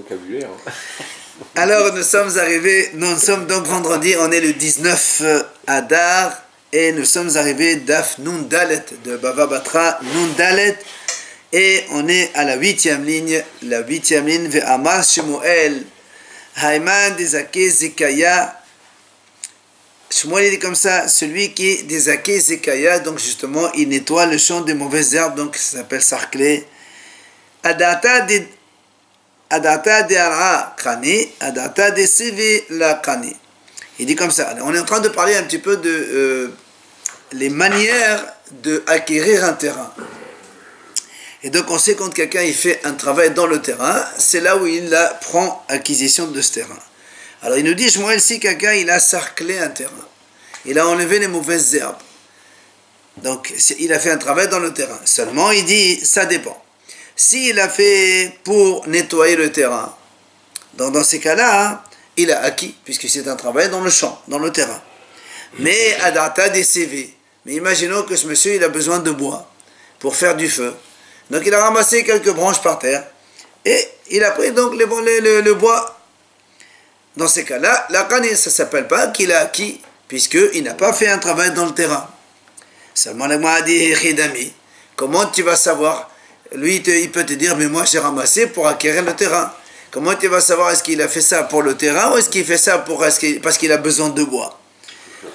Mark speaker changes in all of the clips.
Speaker 1: vocabulaire.
Speaker 2: Alors nous sommes arrivés, nous sommes donc vendredi, on est le 19 Adar et nous sommes arrivés d'Af Nun Dalet de Bava Batra Nun Dalet et on est à la 8e ligne, Ve'amar Shemuel Haïman Dezake Zekaya. Shmuel dit comme ça, celui qui est Dezake Zekaya, donc justement il nettoie le champ des mauvaises herbes, donc ça s'appelle sarclé. Adata de Ara Kani, Adata de Sivi la Kani. Il dit comme ça. On est en train de parler un petit peu de les manières d'acquérir un terrain. Et donc on sait quand quelqu'un il fait un travail dans le terrain, c'est là où il prend acquisition de ce terrain. Alors il nous dit, Shmuel, si quelqu'un il a sarclé un terrain, il a enlevé les mauvaises herbes, donc il a fait un travail dans le terrain. Seulement il dit, ça dépend. S'il a fait pour nettoyer le terrain, donc dans ces cas-là, il a acquis, puisque c'est un travail dans le champ, dans le terrain. Mais adata des CV. Mais imaginons que ce monsieur il a besoin de bois pour faire du feu. Donc il a ramassé quelques branches par terre et il a pris donc le bois. Dans ces cas-là, la canne, ça ne s'appelle pas qu'il a acquis, puisqu'il n'a pas fait un travail dans le terrain. Seulement la a dit, comment tu vas savoir? Lui, il peut te dire, mais moi j'ai ramassé pour acquérir le terrain. Comment tu vas savoir, est-ce qu'il a fait ça pour le terrain ou est-ce qu'il fait ça parce qu'il a besoin de bois?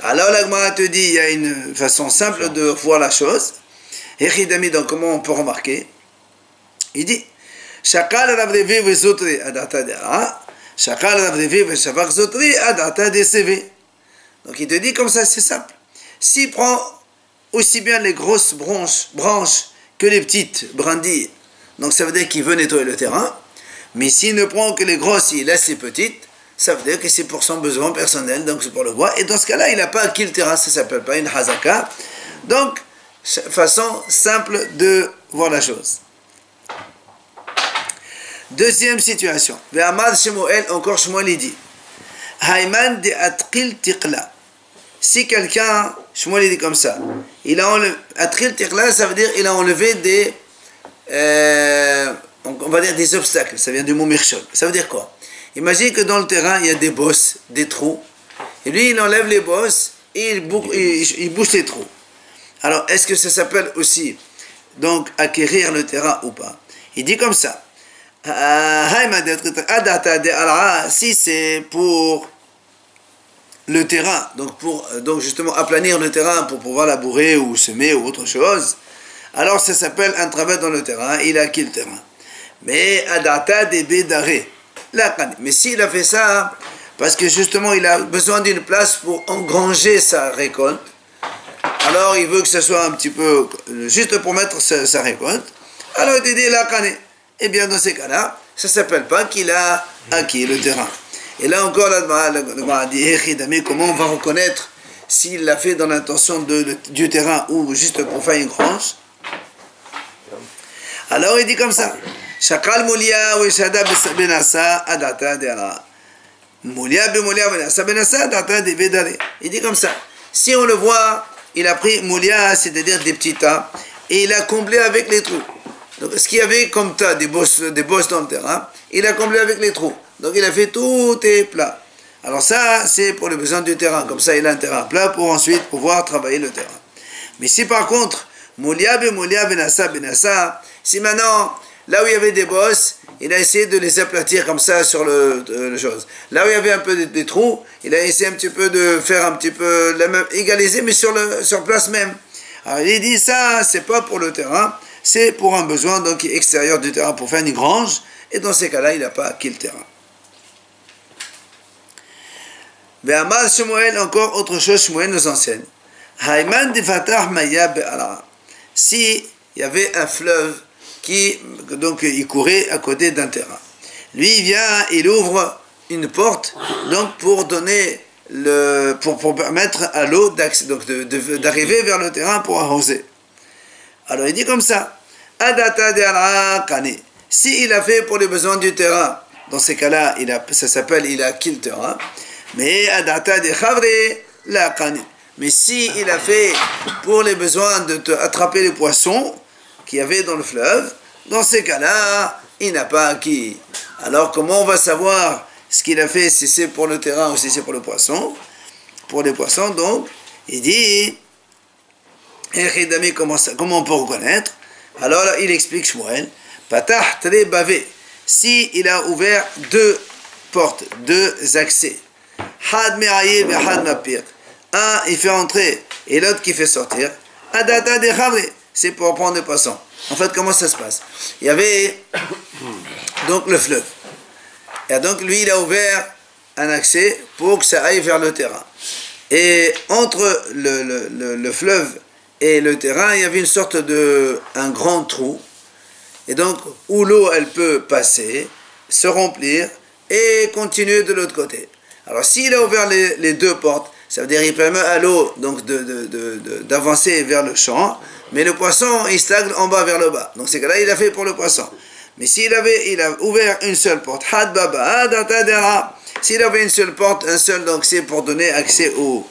Speaker 2: Alors la Gemara te dit, il y a une façon simple de voir la chose. Echidami, donc comment on peut remarquer? Il dit, Shakal Ravrevi Vezotri Adata Dera, Shakal Ravrevi Veshavak Zotri Adata Deseve. Donc il te dit comme ça, c'est simple. S'il prend aussi bien les grosses branches que les petites brindilles, donc ça veut dire qu'il veut nettoyer le terrain, mais s'il ne prend que les grosses, il laisse les petites, ça veut dire que c'est pour son besoin personnel, donc c'est pour le bois, et dans ce cas-là, il n'a pas acquis le terrain, ça ne s'appelle pas une hazaka. Donc, façon simple de voir la chose. Deuxième situation, Ve'amad Shemuel, encore Shmuel il dit, Haïman de Atqil Tiqla. Si quelqu'un, Shmuel il dit comme ça, il a enlevé, Atqil Tiqla, ça veut dire il a enlevé des, on va dire des obstacles, ça vient du mot mirchol. Ça veut dire quoi? Imagine que dans le terrain, il y a des bosses, des trous, et lui il enlève les bosses et il bouche les trous. Alors, est-ce que ça s'appelle aussi, donc, acquérir le terrain ou pas? Il dit comme ça, si c'est pour le terrain, donc justement aplanir le terrain pour pouvoir labourer ou semer ou autre chose, alors ça s'appelle un travail dans le terrain, il a acquis le terrain. Mais adata de bédaré, mais s'il a fait ça parce que justement il a besoin d'une place pour engranger sa récolte, alors il veut que ce soit un petit peu juste pour mettre sa récolte, alors il te dit la canne. Eh bien dans ces cas-là, ça ne s'appelle pas qu'il a acquis le terrain. Et là encore, la dit, comment on va reconnaître s'il l'a fait dans l'intention du terrain ou juste pour faire une grange? Alors il dit comme ça, Shakal Moulia ou Shada Benassa Adata Dera. Moulia Benassa Benassa Adata de Vedare. Il dit comme ça, si on le voit, il a pris Moulia, c'est-à-dire des petits tas, et il a comblé avec les trous. Donc ce qu'il y avait comme tas, des bosses dans le terrain, il a comblé avec les trous. Donc il a fait tout est plat. Alors ça, c'est pour les besoins du terrain. Comme ça, il a un terrain plat pour ensuite pouvoir travailler le terrain. Mais si par contre, Moulia Benassa, si maintenant, là où il y avait des bosses, il a essayé de les aplatir comme ça sur le chose. Là où il y avait un peu des trous, il a essayé un petit peu de faire un petit peu la même, égaliser, mais sur place même. Alors il dit ça, c'est pas pour le terrain, c'est pour un besoin donc extérieur du terrain, pour faire une grange, et dans ces cas-là, il n'a pas acquis le terrain. Ve'amal Shmuel, encore autre chose, Shmuel nous enseigne. Haïman de Fatah Maya Be'ala. Si il y avait un fleuve qui, donc, il courait à côté d'un terrain. Lui, il vient, il ouvre une porte, donc, pour donner pour permettre à l'eau d'arriver vers le terrain pour arroser. Alors, il dit comme ça, Adata de Ala Kani. Si il a fait pour les besoins du terrain, dans ces cas-là, ça s'appelle, il a acquis le terrain. Mais Adata de Khavre la Kani. Mais si il a fait pour les besoins d'attraper les poissons qu'il y avait dans le fleuve, dans ces cas-là, il n'a pas acquis. Alors comment on va savoir ce qu'il a fait, si c'est pour le terrain ou si c'est pour le poisson? Pour les poissons, donc, il dit, comment on peut reconnaître? Alors là, il explique Shmuel, Patah tre bavé, si il a ouvert deux portes, deux accès, Had me'ayir ve had mapir, un il fait entrer et l'autre qui fait sortir, Adata de chavre, c'est pour prendre des poissons. En fait, comment ça se passe? Il y avait donc le fleuve. Et donc lui, il a ouvert un accès pour que ça aille vers le terrain. Et entre le fleuve et le terrain, il y avait une sorte un grand trou. Et donc, où l'eau, elle peut passer, se remplir et continuer de l'autre côté. Alors, s'il a ouvert les deux portes, ça veut dire qu'il permet à l'eau donc d'avancer vers le champ, mais le poisson, il stagne en bas vers le bas. Donc, c'est que là, il a fait pour le poisson. Mais s'il a ouvert une seule porte, s'il avait une seule porte, donc c'est pour donner accès au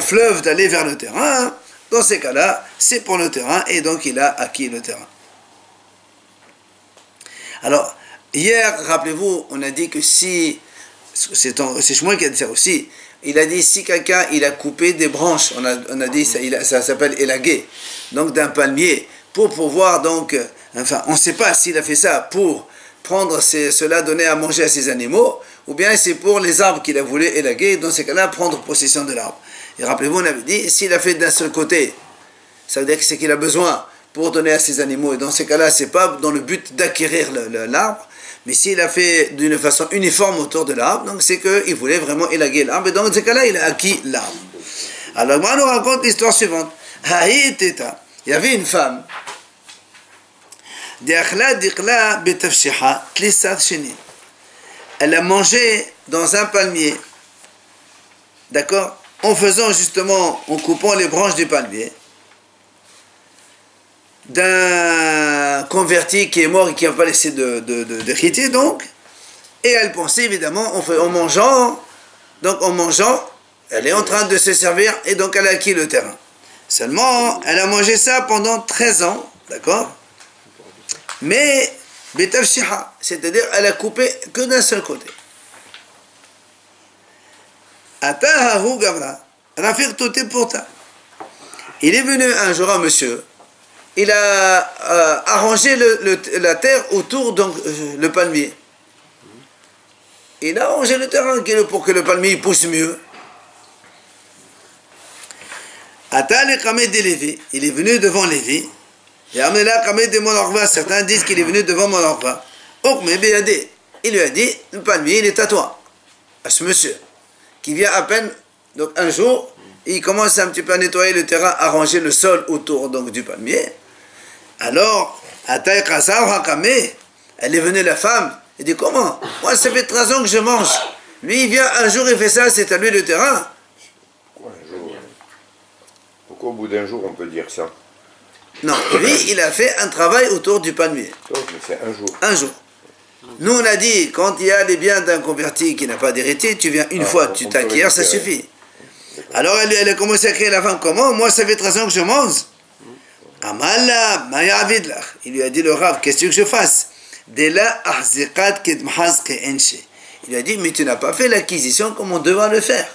Speaker 2: fleuve d'aller vers le terrain. Dans ces cas-là, c'est pour le terrain et donc il a acquis le terrain. Alors, hier, rappelez-vous, on a dit que si, c'est Shmuel qui a dit ça aussi, il a dit si quelqu'un il a coupé des branches, on a dit ça s'appelle élaguer, donc d'un palmier, pour pouvoir donc, enfin, on ne sait pas s'il a fait ça pour prendre cela, donner à manger à ses animaux, ou bien c'est pour les arbres qu'il a voulu élaguer, dans ces cas-là, prendre possession de l'arbre. Et rappelez-vous, on avait dit, s'il a fait d'un seul côté, ça veut dire que c'est qu'il a besoin pour donner à ses animaux, et dans ces cas-là, c'est pas dans le but d'acquérir l'arbre, mais s'il a fait d'une façon uniforme autour de l'arbre, donc c'est qu'il voulait vraiment élaguer l'arbre, et dans ces cas-là, il a acquis l'arbre. Alors, moi, on nous raconte l'histoire suivante. Il y avait une femme, elle a mangé dans un palmier, d'accord, en faisant justement, en coupant les branches du palmier, d'un converti qui est mort et qui n'a pas laissé d'héritier, donc, et elle pensait évidemment, en mangeant, elle est en train de se servir, et donc elle a acquis le terrain. Seulement, elle a mangé ça pendant 13 ans, d'accord? Mais, betafshiha, c'est-à-dire elle a coupé que d'un seul côté. Atahahu gavra, rafiq toté pourta. Il est venu un jour un monsieur, il a arrangé la terre autour donc le palmier. Il a arrangé le terrain pour que le palmier pousse mieux. Atale kamé de Lévi, il est venu devant Lévi. Et Amela kamé de Monorva, certains disent qu'il est venu devant Monorva. Il lui a dit, le palmier il est à toi, à ce monsieur, qui vient à peine, donc un jour, il commence un petit peu à nettoyer le terrain, à ranger le sol autour donc du palmier. Alors, Atale Kasar Hakamé, elle est venue la femme, elle dit comment? Moi ça fait 13 ans que je mange. Lui il vient un jour il fait ça, c'est à lui le terrain.
Speaker 1: Pourquoi au bout d'un jour on peut dire ça?
Speaker 2: Non, lui il a fait un travail autour du palmier.
Speaker 1: Mais c'est un jour.
Speaker 2: Un jour. Nous on a dit, quand il y a les biens d'un converti qui n'a pas d'héritier, tu viens une fois, tu t'acquiers, ça suffit. Alors elle a commencé à crier la femme, comment? Moi ça fait 13 ans que je mange. Amala, Maya Avidlach. Il lui a dit le Rav, qu'est-ce que je fasse? Il lui a dit, mais tu n'as pas fait l'acquisition comme on doit le faire.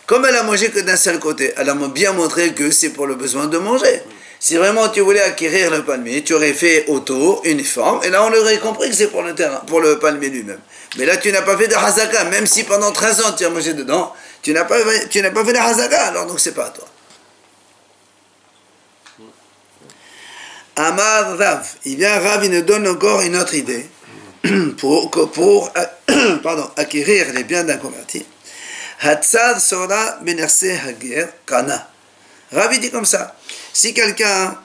Speaker 2: Comme elle a mangé que d'un seul côté, elle a bien montré que c'est pour le besoin de manger. Si vraiment tu voulais acquérir le palmier, tu aurais fait autour, uniforme, et là on aurait compris que c'est pour le terrain, pour le palmier lui-même. Mais là tu n'as pas fait de hazaka, même si pendant 13 ans tu as mangé dedans, tu n'as pas fait de hazaka, alors donc c'est pas à toi. Amar Rav, il vient Rav, il nous donne encore une autre idée pour acquérir les biens d'un converti. Hatzad sora benerse hager kana. Rav il dit comme ça, si quelqu'un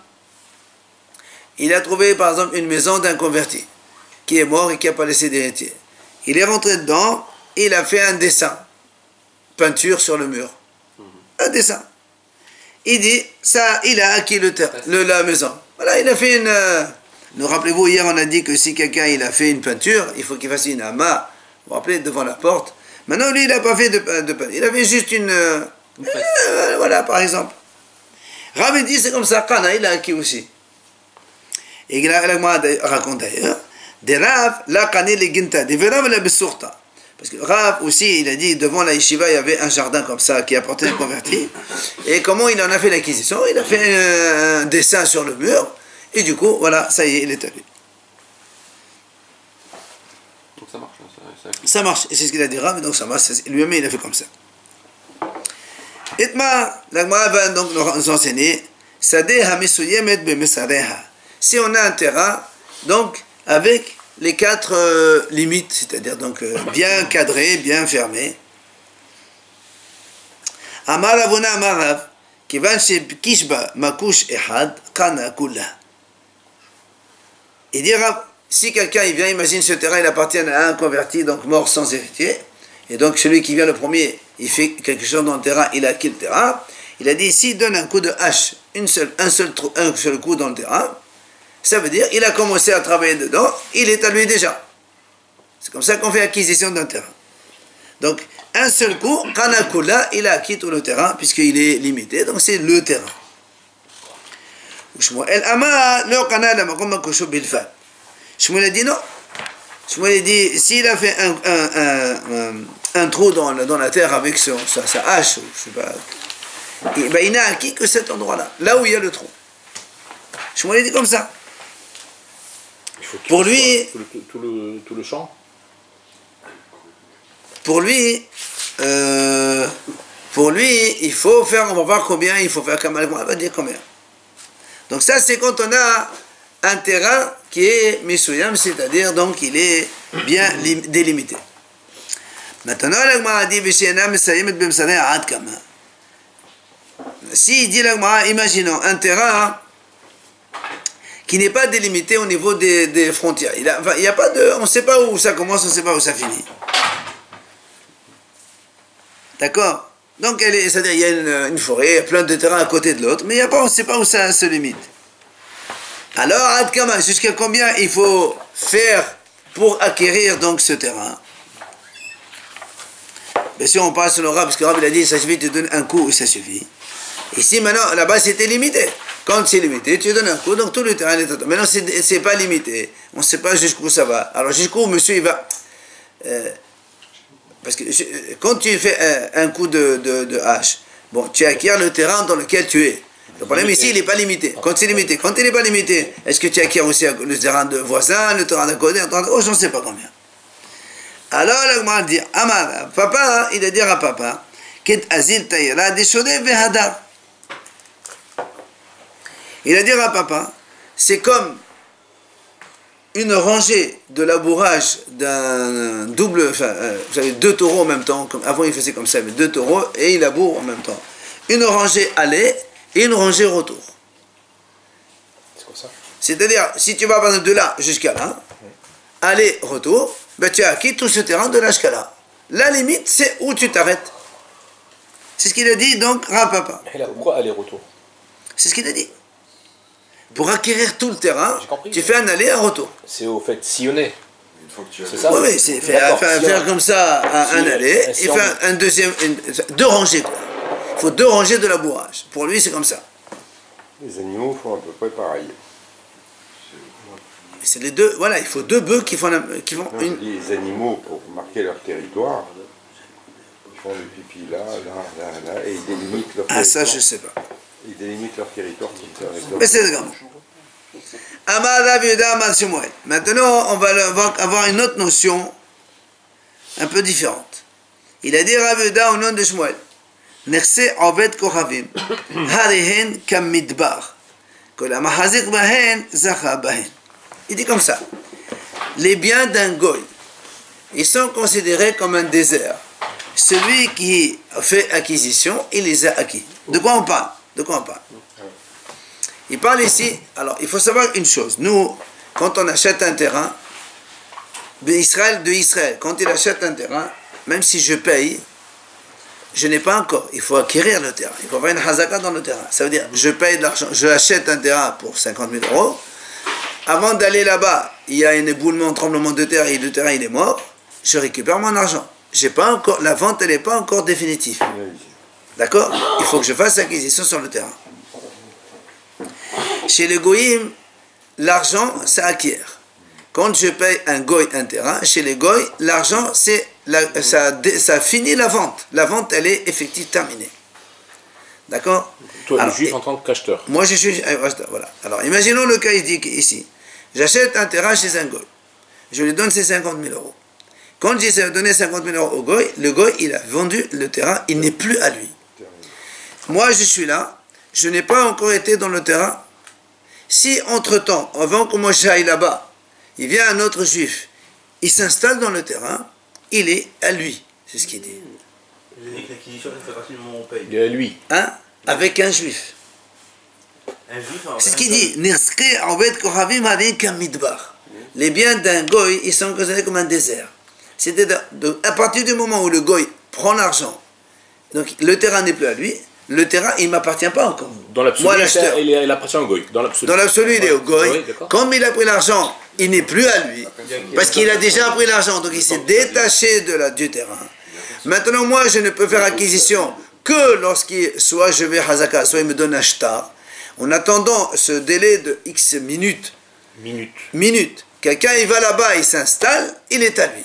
Speaker 2: il a trouvé par exemple une maison d'un converti qui est mort et qui n'a pas laissé d'héritier, il est rentré dedans, il a fait un dessin, peinture sur le mur, un dessin. Il dit, ça, il a acquis la maison. Voilà, il a fait une... Nous rappelez-vous, hier on a dit que si quelqu'un il a fait une peinture, il faut qu'il fasse une ama, vous vous rappelez, devant la porte. Maintenant, lui, il n'a pas fait de peinture. Il avait juste une... voilà, par exemple. Rav dit, c'est comme ça, Kana, il a acquis aussi. Et il a raconté d'ailleurs, Des Rav, la kane le ginta, des Rav la besurta. Parce que Rav aussi, il a dit, devant la yeshiva, il y avait un jardin comme ça qui apportait les convertis. Et comment il en a fait l'acquisition? Il a fait un dessin sur le mur. Et du coup, voilà, ça y est, il est allé.
Speaker 3: Donc ça marche.
Speaker 2: Ça marche. Et c'est ce qu'il a dit Rav, donc ça marche. Lui-même, il a fait comme ça. Itma, l'Agmara va donc nous enseigner, Sadeh ha-mesuyemet be-mesareha. Si on a un terrain, donc, avec les 4 limites, c'est-à-dire donc bien cadré, bien fermé. Amar Ravuna Amar Rav, kivan shekishba makush ehad, kana kulla. Il dit Rav, si quelqu'un il vient, imagine ce terrain, il appartient à un converti, donc mort sans héritier, et donc celui qui vient le premier, il fait quelque chose dans le terrain, il a acquis le terrain. Il a dit, s'il donne un coup de hache, un seul coup dans le terrain, ça veut dire, il a commencé à travailler dedans, il est à lui déjà. C'est comme ça qu'on fait acquisition d'un terrain. Donc, un seul coup, Kanakula, il a acquis tout le terrain, puisqu'il est limité, donc c'est le terrain. Shmuel a dit non. Shmuel a dit, s'il a fait un trou dans la terre avec sa hache, je sais pas, il n'a acquis que cet endroit-là, là où il y a le trou. Shmuel a dit comme ça. Pour lui,
Speaker 3: tout le champ.
Speaker 2: Pour lui, il faut faire, on va voir combien il faut faire, comme on va dire combien. Donc ça, c'est quand on a un terrain qui est Mesuyam, c'est-à-dire donc il est bien délimité. Maintenant, l'Agmara dit, si il dit l'Agmara, imaginons un terrain qui n'est pas délimité au niveau des frontières. Il y a pas de, on ne sait pas où ça commence, on ne sait pas où ça finit. D'accord? Donc, c'est-à-dire il y a une forêt, plein de terrains à côté de l'autre, mais on ne sait pas où ça se limite. Alors, Adkama, jusqu'à combien il faut faire pour acquérir donc ce terrain? Bien sûr, on parle sur le Rab, parce que le Rab il a dit, ça suffit, tu donnes un coup et ça suffit. Ici, maintenant, là-bas, c'était limité. Quand c'est limité, tu donnes un coup, donc tout le terrain est à toi. Maintenant, c'est pas limité. On ne sait pas jusqu'où ça va. Alors, jusqu'où monsieur, il va... parce que quand tu fais un coup de hache, bon, tu acquiers le terrain dans lequel tu es. Le problème ici, il n'est pas limité. Quand c'est limité, quand il n'est pas limité, est-ce que tu acquiers aussi le terrain de voisin, le terrain d'à côté, oh, j'en sais pas combien. Alors, l'Agmara dit, Amar, papa, il a dit à papa, Ket azil tayra deshodeh vehadar. Il a dit à papa, c'est comme une rangée de labourage d'un double, enfin, vous savez, 2 taureaux en même temps, comme avant il faisait comme ça, mais 2 taureaux, et il laboure en même temps. Une rangée aller et une rangée retour.
Speaker 3: C'est quoi ça?
Speaker 2: C'est-à-dire, si tu vas par exemple de là jusqu'à là, aller, retour, ben tu as acquis tout ce terrain de là jusqu'à là. La limite, c'est où tu t'arrêtes. C'est ce qu'il a dit donc à papa.
Speaker 3: Mais là, pourquoi aller-retour?
Speaker 2: C'est ce qu'il a dit. Pour acquérir tout le terrain,
Speaker 3: compris,
Speaker 2: tu fais un aller et un retour.
Speaker 3: C'est au fait sillonner.
Speaker 1: C'est
Speaker 3: ça?
Speaker 2: Oui, c'est faire comme ça un aller et faire un deuxième, 2 rangées quoi. Il faut 2 rangées de labourage. Pour lui, c'est comme ça.
Speaker 1: Les animaux font à peu près pareil.
Speaker 2: C'est les 2, voilà, il faut 2 bœufs qui font
Speaker 1: Non,
Speaker 2: une...
Speaker 1: les animaux, pour marquer leur territoire, ils font le pipi là, et ils délimitent leur territoire.
Speaker 2: Ah, ça, je sais pas.
Speaker 1: Ils délimitent leur territoire comme ça.
Speaker 2: Mais c'est grand. Maintenant, on va avoir une autre notion un peu différente. Il a dit Rav Yehuda au nom de Shmuel. Nechse Oved Kochavim, Harihen Kam Midbar, Kol HaMachazik Bahen, Zacha Bahen. Il dit comme ça. Les biens d'un goy, ils sont considérés comme un désert. Celui qui fait acquisition, il les a acquis. De quoi on parle? Il parle ici, alors il faut savoir une chose, nous, quand on achète un terrain, d'Israël, quand il achète un terrain, même si je paye, je n'ai pas encore, il faut acquérir le terrain, il faut avoir une hazaka dans le terrain. Ça veut dire, je paye de l'argent, je achète un terrain pour 50 000 €, avant d'aller là-bas, il y a un éboulement, un tremblement de terre et le terrain il est mort, je récupère mon argent. J'ai pas encore, la vente elle n'est pas encore définitive. D'accord? Il faut que je fasse l'acquisition sur le terrain. Chez les goïms, l'argent, ça acquiert. quand je paye un goy un terrain, chez les goy, l'argent, ça finit la vente. La vente, elle est effective, terminée. D'accord?
Speaker 3: Toi,
Speaker 2: Alors,
Speaker 3: le juif en tant qu'acheteur.
Speaker 2: moi, je suis acheteur, voilà. Alors, imaginons le cas ici. J'achète un terrain chez un goy. Je lui donne ses 50 000 euros. Quand j'ai donné 50 000 euros au goy, le goy, il a vendu le terrain, il n'est plus à lui. Moi, je suis là, je n'ai pas encore été dans le terrain. Si, entre-temps, avant que moi j'aille là-bas, il vient un autre juif, il s'installe dans le terrain, il est à lui. C'est ce qu'il dit.
Speaker 4: J'ai dit que l'acquisition fait partie de mon paye.
Speaker 3: Il est à lui.
Speaker 2: Hein? Avec un juif.
Speaker 4: Un juif,
Speaker 2: C'est ce qu'il dit. Les biens d'un goy, ils sont considérés comme un désert. C'est-à-dire, à partir du moment où le goy prend l'argent, donc le terrain n'est plus à lui, le terrain, il ne m'appartient pas encore.
Speaker 3: Dans l'absolu,
Speaker 2: Moi, l'acheteur.
Speaker 3: il appartient au goy. Dans
Speaker 2: l'absolu, il est au goy.
Speaker 3: Oui, d'accord.
Speaker 2: Comme il a pris l'argent, il n'est plus à lui. Parce qu'il a déjà pris l'argent, donc il s'est détaché du terrain. Maintenant, moi, je ne peux faire acquisition que lorsqu'il, soit je vais Hazaka, soit il me donne un shtar. En attendant ce délai de X minutes, quelqu'un, il va là-bas, il s'installe, il est à lui.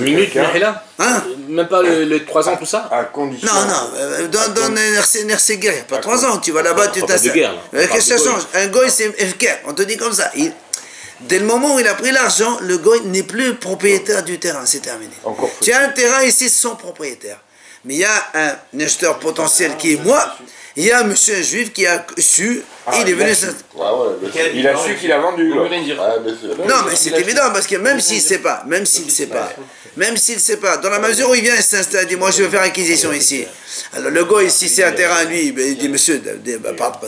Speaker 3: Minute, là
Speaker 2: Hein?
Speaker 3: Même pas les 3 ans, tout ça?
Speaker 1: À condition.
Speaker 2: Non, dans NRC Guerre, il n'y a pas 3 ans, tu vas là-bas, tu
Speaker 3: on parle de
Speaker 2: t'installes.
Speaker 3: guerre, là. On parle
Speaker 2: Qu'est-ce que
Speaker 3: de
Speaker 2: ça
Speaker 3: goy.
Speaker 2: change? Un goy, c'est FK, on te dit comme ça. Dès le moment où il a pris l'argent, le goy n'est plus propriétaire du terrain, c'est terminé.
Speaker 1: Encore
Speaker 2: Tu as un terrain ici sans propriétaire. Mais il y a un acheteur potentiel qui est moi, il y a un monsieur juif qui a su, il est venu s'installer.
Speaker 1: Il a su qu'il a vendu.
Speaker 3: veut rien dire.
Speaker 2: Non, mais c'est évident, parce que même s'il ne sait pas, dans la mesure où il vient s'installer, il dit, moi je veux faire acquisition ici. Alors le gars, si c'est un terrain à lui, il dit, monsieur,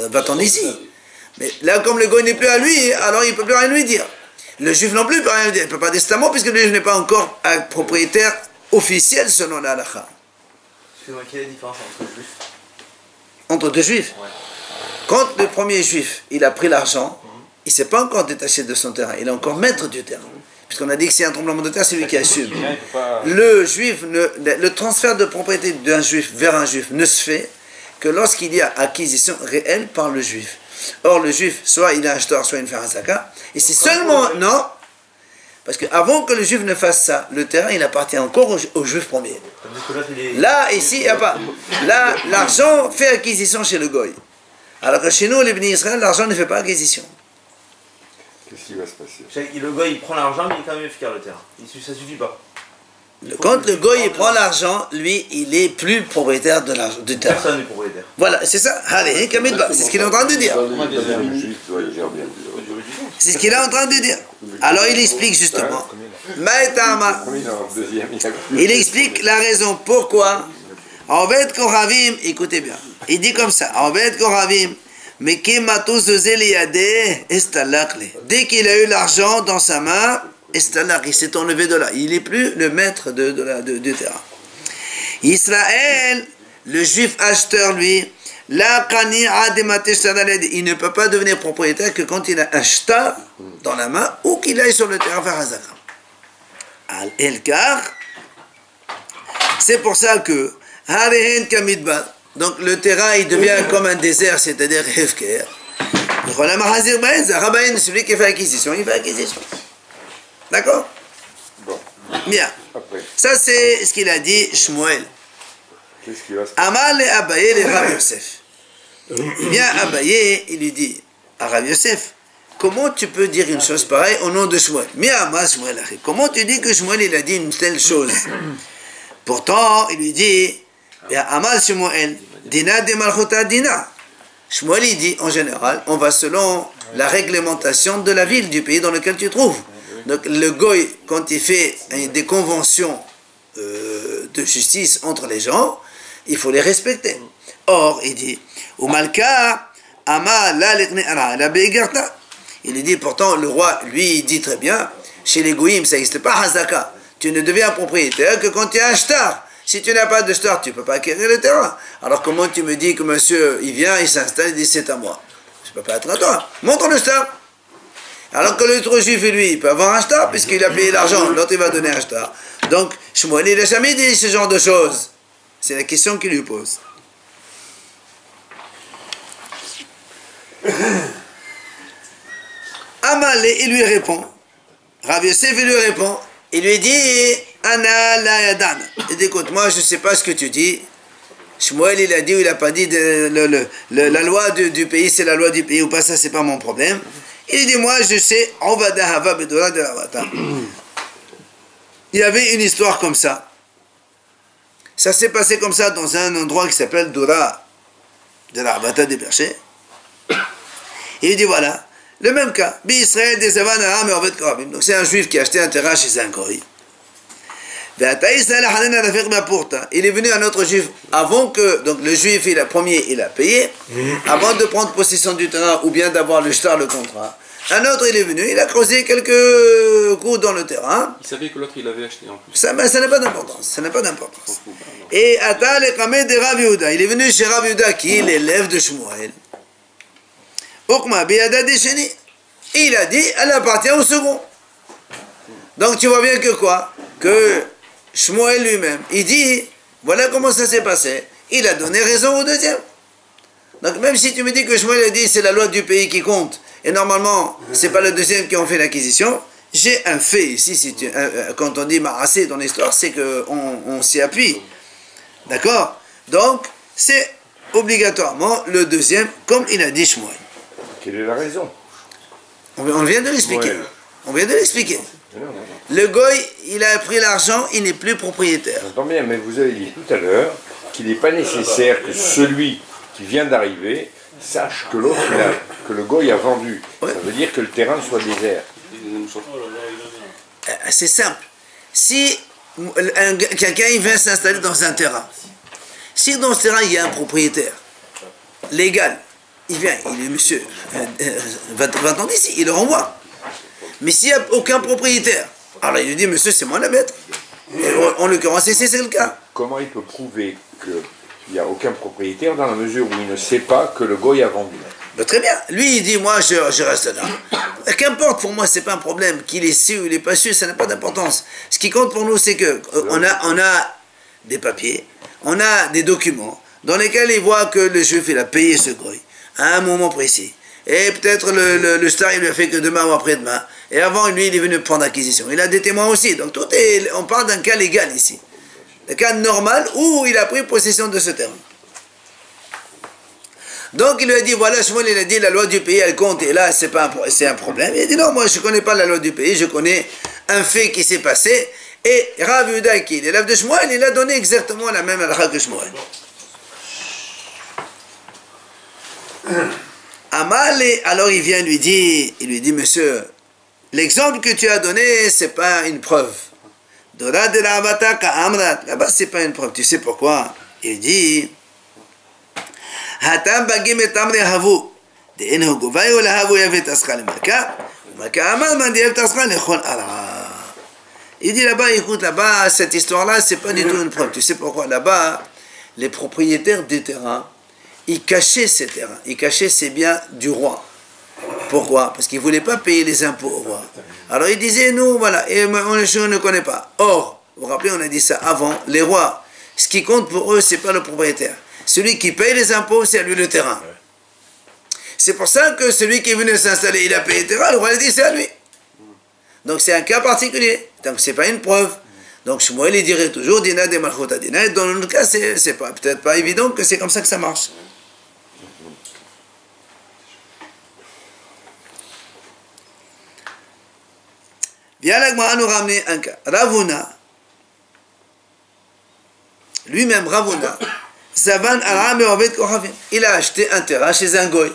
Speaker 2: va-t'en ici. Mais là, comme le gars n'est plus à lui, alors il ne peut plus rien lui dire. Le juif non plus ne peut rien lui dire. Il ne peut pas testament, puisque le juif n'est pas encore un propriétaire officiel selon la halakha.
Speaker 4: Excuse-moi, quelle est la différence entre juif?
Speaker 2: Entre deux juifs.
Speaker 4: Ouais.
Speaker 2: Quand le premier juif, il a pris l'argent, il ne s'est pas encore détaché de son terrain, il est encore maître du terrain. Puisqu'on a dit que s'il y a un tremblement de terre, c'est lui qui assume. Le juif, le transfert de propriété d'un juif vers un juif ne se fait que lorsqu'il y a acquisition réelle par le juif. Or, le juif, soit il est acheteur, soit il fait un zaka. Et c'est seulement... Non, parce qu'avant que le juif ne fasse ça, le terrain, il appartient encore au juif premier. Là, ici, il n'y a pas. Là, l'argent fait acquisition chez le goy. Alors que chez nous, les bénis Israël, l'argent ne fait pas acquisition.
Speaker 1: Qu'est-ce qui va se passer?
Speaker 4: Le gars, il prend l'argent, mais il est quand même efficace le terrain. Ça suffit pas.
Speaker 2: Quand le goy il prend l'argent, lui, il est plus propriétaire du terrain.
Speaker 4: Personne n'est propriétaire.
Speaker 2: Voilà, c'est ça. Allez, c'est ce qu'il est en train de dire.
Speaker 1: Le juif doit y gérer bien.
Speaker 2: C'est ce qu'il est en train de dire. Alors il explique justement. Maïtama. Il explique la raison pourquoi. En fait, Koravim, écoutez bien. Il dit comme ça. En fait, Koravim, mais dès qu'il a eu l'argent dans sa main, il s'est enlevé de là. Il n'est plus le maître du terrain. Israël, le juif acheteur, lui, il ne peut pas devenir propriétaire que quand il a un shtar dans la main ou qu'il aille sur le terrain faire hazaka. Al-Elkar, c'est pour ça que donc le terrain il devient comme un désert, c'est-à-dire Hefker. Celui qui fait acquisition, il fait acquisition. D'accord?
Speaker 1: Bon.
Speaker 2: Bien.
Speaker 1: Après,
Speaker 2: Ça c'est ce qu'il a dit Shmuel.
Speaker 1: qu'est-ce qui va se passer?
Speaker 2: Amal et Abaye les Rav Yosef. Bien Abaye, il lui dit à Rav Yosef, comment tu peux dire une chose pareille au nom de Shmuel? Comment tu dis que Shmuel il a dit une telle chose? Pourtant, il lui dit, Amal Shmuel, Dina de Malchuta Dina. Shmuel il dit, en général, on va selon la réglementation de la ville, du pays dans lequel tu te trouves. Donc le goy, quand il fait des conventions de justice entre les gens, il faut les respecter. Or, il dit, Umalka, Ama la la begarta. Il dit, pourtant, le roi, lui, il dit très bien, chez les goyim, ça n'existe pas hazaka. Tu ne deviens propriétaire que quand tu es un shtar. Si tu n'as pas de shtar, tu ne peux pas acquérir le terrain. Alors comment tu me dis que monsieur, il vient, il s'installe, il dit c'est à moi? Je ne peux pas être à toi. Montre le shtar. Alors que l'autre juif, lui, il peut avoir un shtar, puisqu'il a payé l'argent, l'autre il va donner un shtar. Donc, Shmuel, il n'a jamais dit ce genre de choses. C'est la question qu'il lui pose. Amalé, il lui répond, Rav Yosef lui répond, il lui dit, Ana la yadan. Il dit, écoute, moi je ne sais pas ce que tu dis. Shmuel, il a dit ou il n'a pas dit, la loi du pays, c'est la loi du pays ou pas, ça c'est pas mon problème. Il dit, moi je sais, on va d'ahava bedora de la vata. Il y avait une histoire comme ça. Ça s'est passé comme ça dans un endroit qui s'appelle Dora de la Rabata des Berchers. Et il dit voilà, le même cas. Bi-Israël des Avan Aram et Orvet Korabim. Donc c'est un juif qui a acheté un terrain chez un Goy. Il est venu un autre juif avant que, donc le juif, il a payé, avant de prendre possession du terrain ou bien d'avoir le shtar, le contrat. Un autre, il est venu, il a creusé quelques coups dans le terrain.
Speaker 5: Il savait que l'autre, il avait acheté en plus.
Speaker 2: Ça n'a pas d'importance. Ça n'a pas d'importance. Et Atal et Kameh de Rav Yehuda. Il est venu chez Rav Yehuda, qui est l'élève de Shmuel. Okma Biyada Desheni. Et il a dit, elle appartient au second. Donc tu vois bien que quoi? Que Shmuel lui-même, il dit, voilà comment ça s'est passé. Il a donné raison au deuxième. Donc même si tu me dis que Shmuel a dit, c'est la loi du pays qui compte, et normalement, c'est pas le deuxième qui ont fait l'acquisition, j'ai un fait ici, quand on dit marassé dans l'histoire, c'est qu'on s'y appuie. D'accord? Donc, c'est obligatoirement le deuxième, comme il a dit Shmuel.
Speaker 1: Quelle est la raison?
Speaker 2: On vient de l'expliquer.
Speaker 1: Shmuel.
Speaker 2: On vient de l'expliquer.
Speaker 1: Non.
Speaker 2: Le goy, il a pris l'argent, il n'est plus propriétaire.
Speaker 1: J'entends bien, mais vous avez dit tout à l'heure qu'il n'est pas nécessaire que celui qui vient d'arriver sache que l'autre, que le goy a vendu.
Speaker 2: Ouais.
Speaker 1: Ça veut dire que le terrain soit désert.
Speaker 2: C'est simple. Si quelqu'un il vient s'installer dans un terrain, si dans ce terrain il y a un propriétaire légal, il vient, il dit monsieur, va-t'en d'ici, il le renvoie. Mais s'il n'y a aucun propriétaire, alors il lui dit monsieur, c'est moi le maître. Et en l'occurrence, ici c'est le cas.
Speaker 1: Comment il peut prouver qu'il n'y a aucun propriétaire dans la mesure où il ne sait pas que le goy a vendu?
Speaker 2: Ben, très bien. Lui, il dit, moi, je reste là. Qu'importe, pour moi, c'est pas un problème. Qu'il est su ou il n'est pas su, ça n'a pas d'importance. Ce qui compte pour nous, c'est que on a des papiers, on a des documents dans lesquels il voit que le juif, il a payé ce goy à un moment précis. Et peut-être le star, il lui a fait que demain ou après-demain. Et avant, lui, il est venu prendre acquisition. Il a des témoins aussi. Donc, on parle d'un cas légal ici. Un cas normal où il a pris possession de ce terrain. Donc il lui a dit, voilà, Shmuel, il a dit, la loi du pays, elle compte, et là, c'est un problème. Il a dit, non, moi, je ne connais pas la loi du pays, je connais un fait qui s'est passé, et Rav Yehuda, qui est l'élève de Shmuel, il a donné exactement la même halakha que Shmuel. Amal, alors il vient lui dit, monsieur, l'exemple que tu as donné, c'est pas une preuve. Dora de la Rabata Ka'amrat, là-bas, c'est pas une preuve. Tu sais pourquoi? Il dit, Hatam bagim et tamri havu. De'en huguvay ou la havu yavet ascha le maka. Maka amal man yavet ascha le chol ara. Il dit là-bas, écoute, là-bas, cette histoire-là, c'est pas du tout une preuve. Tu sais pourquoi? Là-bas, les propriétaires des terrains, ils cachaient ces terrains. Ils cachaient ces biens du roi. Pourquoi? Parce qu'ils ne voulaient pas payer les impôts au roi. Alors ils disaient, nous, voilà, et je ne connais pas. Or, vous vous rappelez, on a dit ça avant, les rois, ce qui compte pour eux, ce n'est pas le propriétaire. Celui qui paye les impôts, c'est à lui le terrain. C'est pour ça que celui qui est venu s'installer, il a payé le terrain, le roi a dit, c'est à lui. Donc c'est un cas particulier. Donc ce n'est pas une preuve. Donc Shmuel, il dirait toujours, Dina de Malchut Adina. Dans notre cas, c'est peut-être pas évident que c'est comme ça que ça marche. Bien, l'Agmara nous ramener un cas. Ravuna, lui-même Ravuna, Zavan Aram et Ovet Kohavim, il a acheté un terrain chez un goy.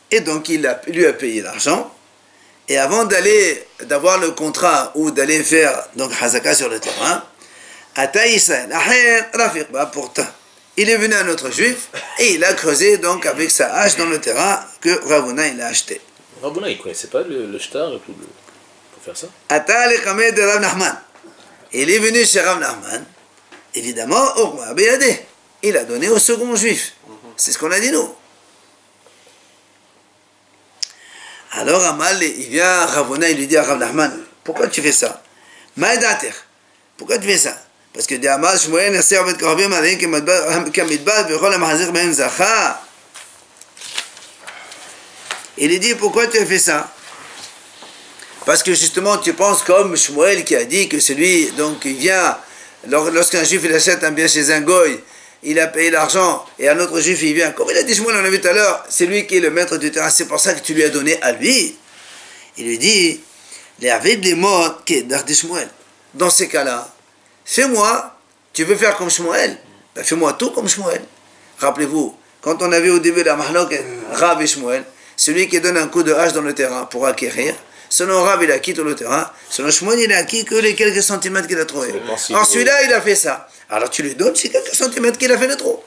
Speaker 2: Et donc il lui a payé l'argent. Et avant d'avoir le contrat ou d'aller faire donc Hazaka sur le terrain, pourtant, il est venu un autre juif et il a creusé donc avec sa hache dans le terrain que Ravuna il a acheté.
Speaker 3: Ravuna il ne connaissait pas le shtar et tout pour faire ça.
Speaker 2: De Rav Nachman. Il est venu chez Rav Nachman, évidemment, il a donné au second juif. C'est ce qu'on a dit nous. Alors Amal, il vient à Ravuna, il lui dit à Rav Nachman, pourquoi tu fais ça? Maïdater, pourquoi tu fais ça? Parce que dit Amal, Shmuel, Nasser, Ovet Koravim, Alayim, Kamidbad, Vechol Amahazir, Ben Zacha. Il lui dit, pourquoi tu as fait ça? Parce que justement, tu penses comme Shmuel qui a dit que celui, donc il vient, lorsqu'un juif il achète un bien chez un goy, il a payé l'argent, et un autre juif il vient, comme il a dit Shmuel, on l'a vu tout à l'heure, c'est lui qui est le maître du terrain, c'est pour ça que tu lui as donné à lui. Il lui dit, les avec des mots qui est Shmuel. Dans ces cas-là, fais-moi, tu veux faire comme Shmuel, ben fais-moi tout comme Shmuel. Rappelez-vous, quand on avait au début la mahlok Rav et Shmuel, celui qui donne un coup de hache dans le terrain pour acquérir, selon Rav il a acquis tout le terrain, selon Shmuel il a acquis que les quelques centimètres qu'il a trouvés. Alors celui-là il a fait ça, alors tu lui donnes ces quelques centimètres qu'il a fait le trou.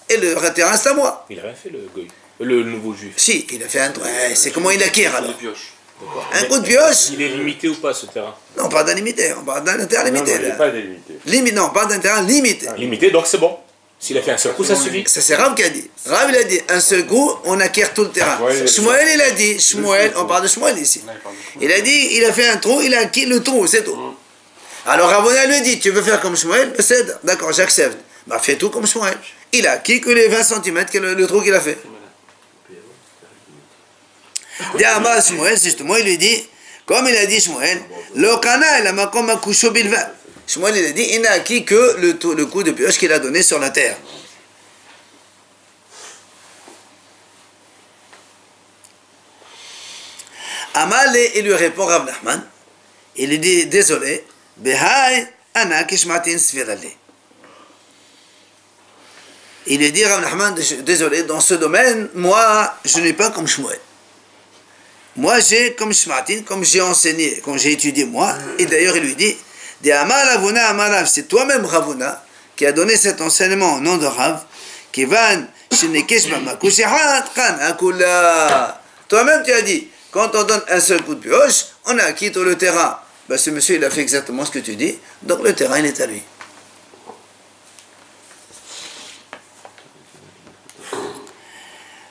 Speaker 2: Et le terrain c'est à moi.
Speaker 3: Il a rien fait le goy, le nouveau juif.
Speaker 2: Si, il a fait un trou, c'est comment il acquiert alors. Un
Speaker 3: Mais
Speaker 2: coup de pioche.
Speaker 3: il est limité ou pas ce terrain?
Speaker 2: Non, pas d'un limité, on parle d'un terrain limité.
Speaker 1: Non, il n'est pas délimité.
Speaker 2: Non, pas d'un terrain limité.
Speaker 3: Limité, donc c'est bon. S'il a fait un seul coup, ça suffit.
Speaker 2: Ça c'est Rav qui a dit. Rav il a dit, un seul coup, on acquiert tout le terrain. Shmuel il a dit, Shmuel, on parle de Shmuel ici. Il a dit, il a fait un trou, il a acquis le trou, c'est tout. Alors Ravona lui dit, tu veux faire comme Shmuel? C'est d'accord, j'accepte. Bah fais tout comme Shmuel. Il a acquis que les 20 cm, que le trou qu'il a fait. Diama Shmuel, justement, il lui dit, comme il a dit Shmuel, le kana il a makom akusho bilva. Shmuel il a dit, il n'a acquis que le coup de pioche qu'il a donné sur la terre. Amalé, il lui répond Rav Nachman, il lui dit, désolé, behai ana kishmatin svirale. Il lui dit Rav Nachman, désolé, dans ce domaine, moi, je n'ai pas comme Shmuel. Moi, j'ai comme Shmatin, comme j'ai enseigné, comme j'ai étudié moi, et d'ailleurs il lui dit, c'est toi-même Ravuna qui a donné cet enseignement au nom de Rav, qui van toi-même tu as dit, quand on donne un seul coup de pioche, on a acquis tout le terrain. Ben, ce monsieur il a fait exactement ce que tu dis, donc le terrain il est à lui.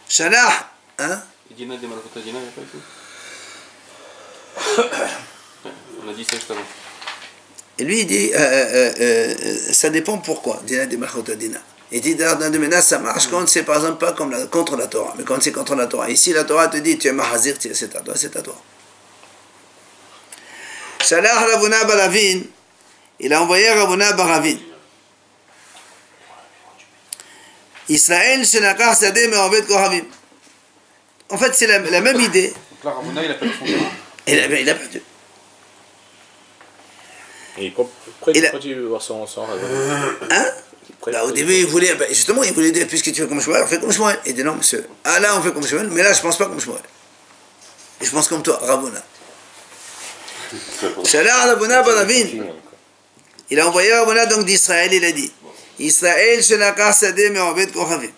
Speaker 2: Shalah, hein?
Speaker 5: Dina des Malakota Dina, il n'y a pas ici. On a dit ça juste avant.
Speaker 2: Et lui, il dit, ça dépend pourquoi, Dina de Malchota Dina. Il dit, dans un domaine, ça marche quand c'est par exemple pas comme contre la Torah, mais quand c'est contre la Torah. Ici, la Torah te dit, tu es mahazir, c'est à toi, c'est à toi. Shalach Ravuna Baravin, il a envoyé Ravuna Baravin. Israël, Shenakar Sadeh, Me'ovet Kohavim. En fait, c'est la même idée.
Speaker 5: Donc là, Ravuna, il a perdu son terrain.
Speaker 2: Il a perdu.
Speaker 3: Et pourquoi tu veux voir son raisonnement?
Speaker 2: Hein? Bah, au début, il voulait, justement, il voulait dire, puisque tu fais comme Shmuel, on fait comme Shmuel. Il dit non, monsieur. Ah là, on fait comme Shmuel, mais là, je ne pense pas comme Shmuel. Et je pense comme toi, Ravuna. Shalach Ravuna Baravin. Il a envoyé Ravuna donc d'Israël, il a dit Israël, Shenakar Sadeh, Me'ovet Kohavim.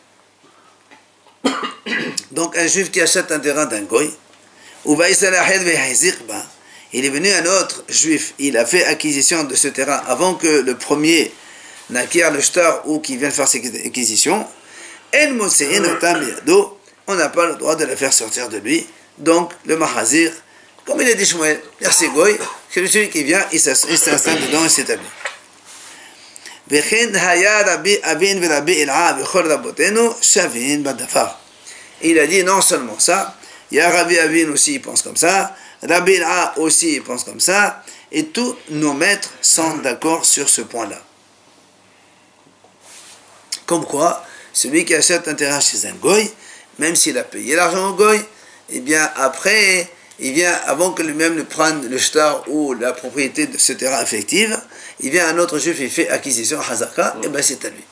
Speaker 2: Donc, un juif qui achète un terrain d'un goy, il est venu un autre juif, il a fait acquisition de ce terrain avant que le premier n'acquiert le shtar ou qui vient faire cette acquisition. On n'a pas le droit de la faire sortir de lui. Donc, le mahazir, comme il a dit Shmuel, merci goy, c'est celui qui vient, il s'installe dedans et s'établit. Il a dit non seulement ça, il y a Rabbi Avin aussi, il pense comme ça, Rabbi Il'a aussi, il pense comme ça, et tous nos maîtres sont d'accord sur ce point-là. Comme quoi, celui qui achète un terrain chez un goy, même s'il a payé l'argent au goy, eh bien après, il vient, avant que lui-même ne prenne le shtar ou la propriété de ce terrain effective, il vient un autre juif, il fait acquisition à Hazaka, et bien c'est à lui.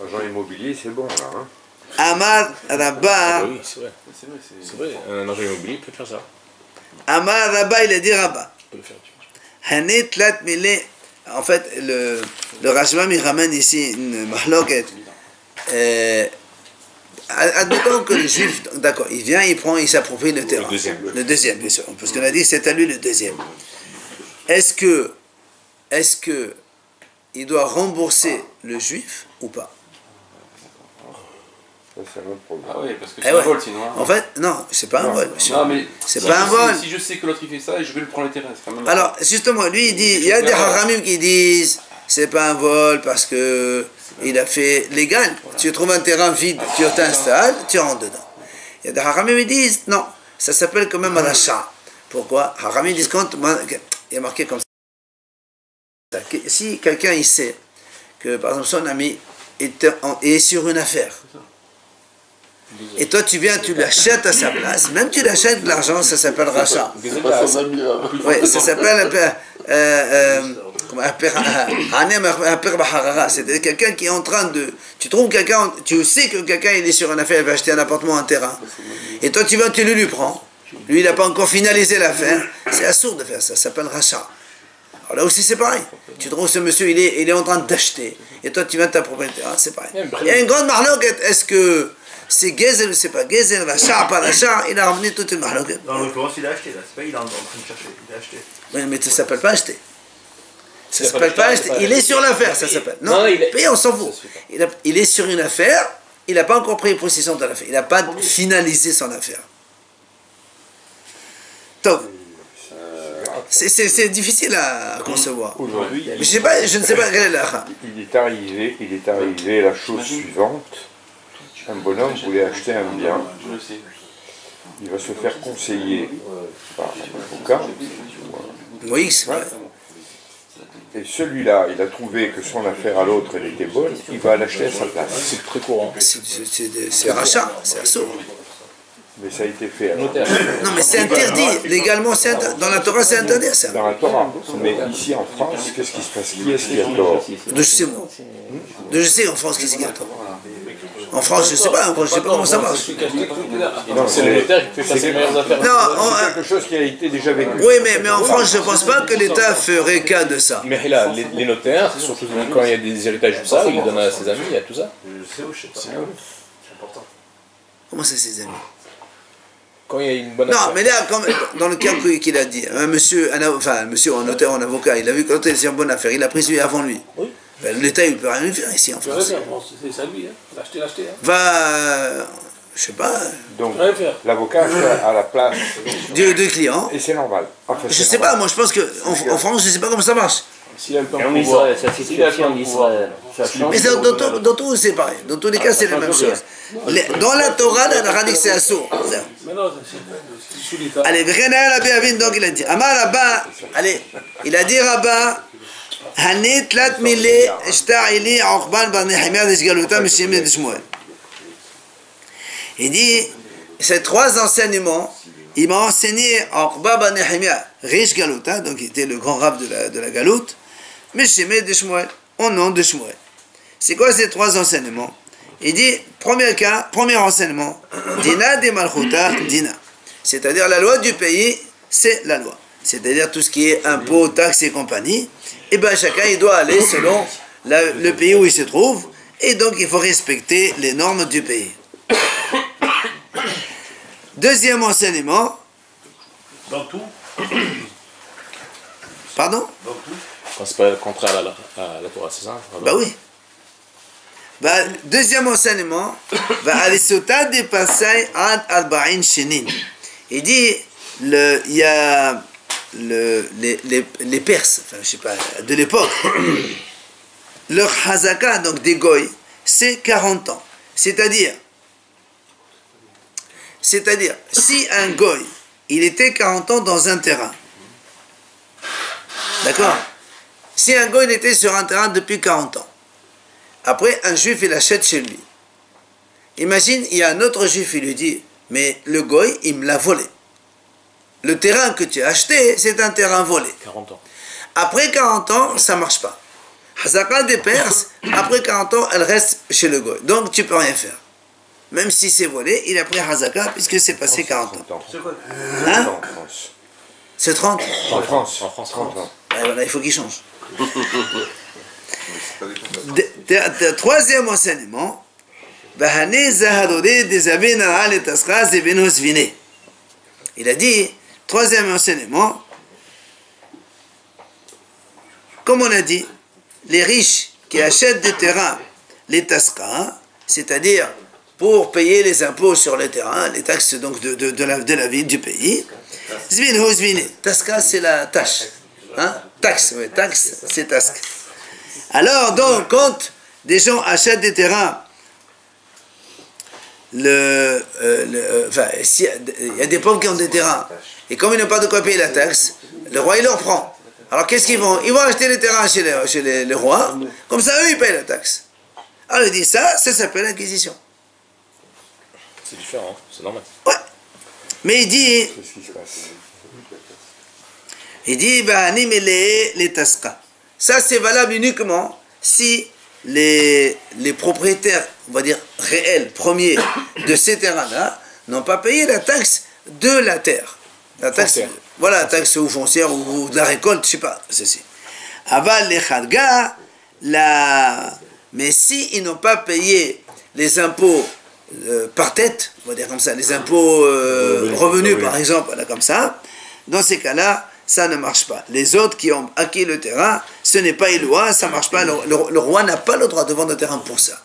Speaker 1: Agent immobilier, c'est bon là. Hein.
Speaker 2: Amar Rabba.
Speaker 3: Oui, c'est vrai. C'est vrai. Un agent immobilier peut faire ça.
Speaker 2: Amar Rabba, il a dit Rabba.
Speaker 3: Il peut le faire.
Speaker 2: Hanit lat mile. En fait, le Rashbam il ramène ici une mahloket. Admettons que le juif, d'accord, il vient, il prend, il s'approprie le terrain. Le deuxième, bien sûr. Parce qu'on a dit c'est à lui le deuxième. Est-ce que il doit rembourser le juif ou pas?
Speaker 1: C'est un autre problème.
Speaker 5: Ah oui, parce que c'est un vol sinon. Hein.
Speaker 2: En fait, non, c'est pas un vol.
Speaker 5: Non, mais
Speaker 2: c'est pas un vol.
Speaker 5: Si je sais que l'autre il fait ça et je vais le prendre le terrain, c'est quand même.
Speaker 2: Alors, justement, lui il dit, il y a des haramim qui disent c'est pas un vol parce que il a fait légal. Tu trouves un terrain vide, tu t'installes, tu rentres dedans. Il y a des haramim qui disent, non, ça s'appelle quand même rachat. Pourquoi? Haramim disent, quand il y a marqué comme ça. Si quelqu'un il sait que, par exemple, son ami est sur une affaire, et toi tu viens, tu l'achètes à sa place, même tu l'achètes de l'argent, ça s'appelle rachat. Oui, ça s'appelle c'est-à-dire quelqu'un qui est en train de... Tu trouves quelqu'un, tu sais que quelqu'un il est sur une affaire, il va acheter un appartement, un terrain, et toi tu vas, tu le lui prends, lui il n'a pas encore finalisé l'affaire, c'est absurde de faire ça, ça s'appelle rachat. Alors là aussi c'est pareil, tu trouves ce monsieur il est en train d'acheter, et toi tu viens de ta propriété, hein, c'est pareil. Il y a une grande marloquette, est-ce que c'est Gezel ou c'est pas Gezel, rachat, pas rachat, il a ramené toute une marloquette.
Speaker 4: Dans l'occurrence il a acheté là, c'est pas il est en train de chercher, il a acheté.
Speaker 2: Oui, mais ça s'appelle pas acheter. Ça s'appelle pas acheter, il est sur l'affaire, ça s'appelle. Non, payer, on s'en fout. Il est sur une affaire, il n'a pas encore pris possession de l'affaire, il n'a pas finalisé son affaire. Donc, c'est difficile à concevoir.
Speaker 1: Aujourd'hui,
Speaker 2: Je ne sais pas quelle est la...
Speaker 1: il est arrivé la chose suivante. Un bonhomme voulait acheter un bien. Il va se faire conseiller par un avocat.
Speaker 2: Moïse, ouais.
Speaker 1: Et celui-là, il a trouvé que son affaire à l'autre, elle était bonne, il va l'acheter à sa place.
Speaker 3: C'est très courant.
Speaker 2: C'est rachat, c'est assaut.
Speaker 1: Mais ça a été fait. Alors.
Speaker 2: Non, mais c'est interdit. Légalement, dans la Torah, c'est interdit ça.
Speaker 1: Dans la Torah. Mais ici en France, qu'est-ce qui se passe? Qui est-ce qui a tort?
Speaker 2: Je sais, moi. Je sais en France, qu'est-ce qu'il y a tort. En France, je ne sais pas, je sais pas comment ça marche.
Speaker 3: C'est le notaire qui fait passer les meilleures affaires.
Speaker 2: Non,
Speaker 1: c'est quelque chose qui a été déjà vécu.
Speaker 2: oui, mais en France, je ne pense pas que l'État ferait cas de ça.
Speaker 3: Mais là, les notaires, surtout quand il y a des héritages tout ça, ils donnent à ses amis, il y a tout ça.
Speaker 4: Je sais où, je sais pas. C'est important.
Speaker 2: Comment ça, ses amis?
Speaker 3: Quand il y a une bonne
Speaker 2: Non,
Speaker 3: affaire.
Speaker 2: mais là, comme dans le cas qu'il a dit, un monsieur, un notaire, un avocat, il a vu que l'autre était une bonne affaire, il a pris celui avant lui.
Speaker 3: Oui.
Speaker 2: Ben, l'État, il ne peut rien lui faire ici en France.
Speaker 3: C'est ça lui, l'acheter.
Speaker 2: Va, je sais pas,
Speaker 1: Donc, l'avocat à la place.
Speaker 2: deux clients.
Speaker 1: Et c'est normal. Enfin,
Speaker 2: Je sais pas, moi je pense qu'en France, je sais pas comment ça marche.
Speaker 3: S'il a le temps
Speaker 6: Et en
Speaker 3: de pouvoir.
Speaker 6: Israël, sa situation en Israël, ça change.
Speaker 2: Mais dans tout, c'est pareil. Dans tous les cas, c'est la même chose. Dans la Torah, la Torah c'est assourd.
Speaker 3: Mais non, c'est sous l'État.
Speaker 2: Allez, donc il a dit, Amar Rabba, allez, il a dit Rabba, Hanit lat mille ishta'ili Uqban bar Nehemia d'Ishgaluta Mishimé de Shmuel. Il dit, ces trois enseignements, il m'a enseigné Uqba bar Nehemia, riche Galuta, donc il était le grand rab de la Galoute, Mishimé de Shmuel, au nom de Shmuel. C'est quoi ces trois enseignements? Il dit, premier enseignement, Dina de Malchuta, Dina. C'est-à-dire la loi du pays, c'est la loi. C'est-à-dire tout ce qui est impôts, taxes et compagnie. Et bien chacun, il doit aller selon le pays où il se trouve. Et donc, il faut respecter les normes du pays. Deuxième enseignement.
Speaker 4: Dans tout.
Speaker 2: Pardon?
Speaker 4: Dans tout.
Speaker 3: Quand c'est pas contraire à la Torah, c'est ça?
Speaker 2: Bah oui. Bah, deuxième enseignement, Va'alisota de Pasai ad arba'in shenin. Il dit, il y a les Perses, enfin je sais pas, de l'époque, leur hazaka, donc des goy, c'est 40 ans. C'est-à-dire, si un goy, il était 40 ans dans un terrain, d'accord? Si un goy, il était sur un terrain depuis 40 ans, après, un juif, il achète chez lui. Imagine, il y a un autre juif, il lui dit, mais le goy, il me l'a volé. Le terrain que tu as acheté, c'est un terrain volé.
Speaker 3: 40 ans.
Speaker 2: Après 40 ans, ça ne marche pas. Hazaka des Perses, après 40 ans, elle reste chez le goy. Donc, tu ne peux rien faire. Même si c'est volé, il a pris Hazaka, puisque c'est passé 40 ans.
Speaker 4: C'est quoi?
Speaker 2: Hein?
Speaker 1: En France.
Speaker 2: C'est 30.
Speaker 1: En France.
Speaker 3: 30 ans.
Speaker 2: Et voilà, il faut qu'il change. Troisième enseignement, il a dit, troisième enseignement, comme on a dit, les riches qui achètent des terrains, les taska, c'est-à-dire pour payer les impôts sur les terrains, les taxes donc de la ville du pays, taska c'est la tâche, hein? Taxe, oui, taxe c'est task. Alors, donc, quand des gens achètent des terrains enfin, il y a des pauvres qui ont des terrains, et comme ils n'ont pas de quoi payer la taxe, le roi il leur prend. Alors qu'est-ce qu'ils vont? Ils vont acheter les terrains chez les rois, comme ça eux ils payent la taxe. Alors il dit ça s'appelle l'acquisition.
Speaker 3: C'est différent, c'est normal.
Speaker 2: Ouais. Mais il dit,
Speaker 1: C'est ce qui se passe.
Speaker 2: les tasqa. Ça c'est valable uniquement si les propriétaires, on va dire réels, premiers de ces terrains-là, n'ont pas payé la taxe de la terre. La taxe, voilà, la taxe ou foncière ou de la récolte, je sais pas, ceci. Aval les khadga, mais si ils n'ont pas payé les impôts par tête, on va dire comme ça, les impôts revenus par exemple, voilà, comme ça, dans ces cas-là, ça ne marche pas. Les autres qui ont acquis le terrain, ce n'est pas Eloa, ça ne marche pas. Le roi n'a pas le droit de vendre le terrain pour ça.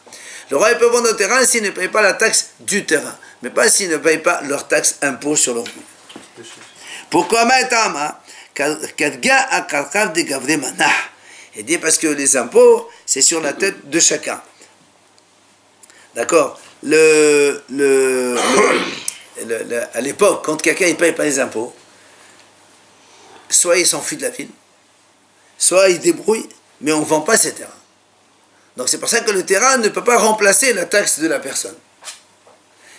Speaker 2: Le roi il peut vendre le terrain s'il ne paye pas la taxe du terrain, mais pas s'il ne paye pas leur taxe impôt sur le revenu. Pourquoi Maïtama? Il dit parce que les impôts, c'est sur la tête de chacun. D'accord? À l'époque, quand quelqu'un ne paye pas les impôts, soit il s'enfuit de la ville, soit il débrouille, mais on ne vend pas ses terrains. Donc c'est pour ça que le terrain ne peut pas remplacer la taxe de la personne.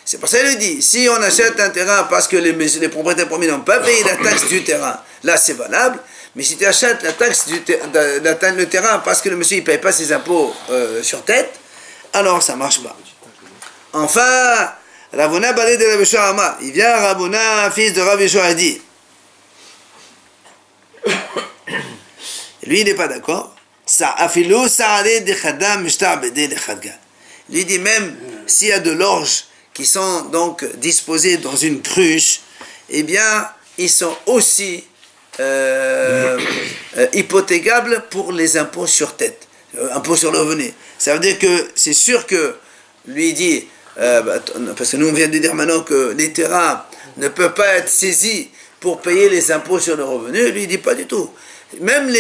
Speaker 2: C'est pour ça qu'il dit, si on achète un terrain parce que les propriétaires premiers n'ont pas payé la taxe du terrain, là c'est valable, mais si tu achètes la taxe le terrain parce que le monsieur ne paye pas ses impôts sur tête, alors ça ne marche pas. Enfin, Ravuna Balé de Rabbi Yoshua Amar, il vient Ravuna, fils de Rabbi Yoshua, dit, lui il n'est pas d'accord. Lui dit même s'il y a de l'orge qui sont donc disposés dans une cruche, eh bien ils sont aussi hypothécables pour les impôts sur tête, impôts sur le revenu. Ça veut dire que c'est sûr que lui dit, parce que nous on vient de dire maintenant que les terrains ne peuvent pas être saisis pour payer les impôts sur le revenu, lui il dit pas du tout. Même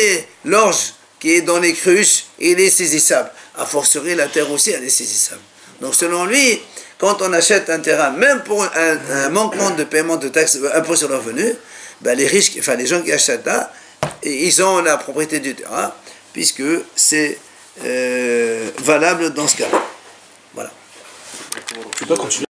Speaker 2: l'orge qui est dans les cruches, il est saisissable. A fortiori, la terre aussi, elle est saisissable. Donc selon lui, quand on achète un terrain, même pour un manquement de paiement de taxes, impôt sur le revenu, ben les riches, enfin les gens qui achètent là, ils ont la propriété du terrain, puisque c'est valable dans ce cas-là. Voilà.
Speaker 3: Tu peux continuer.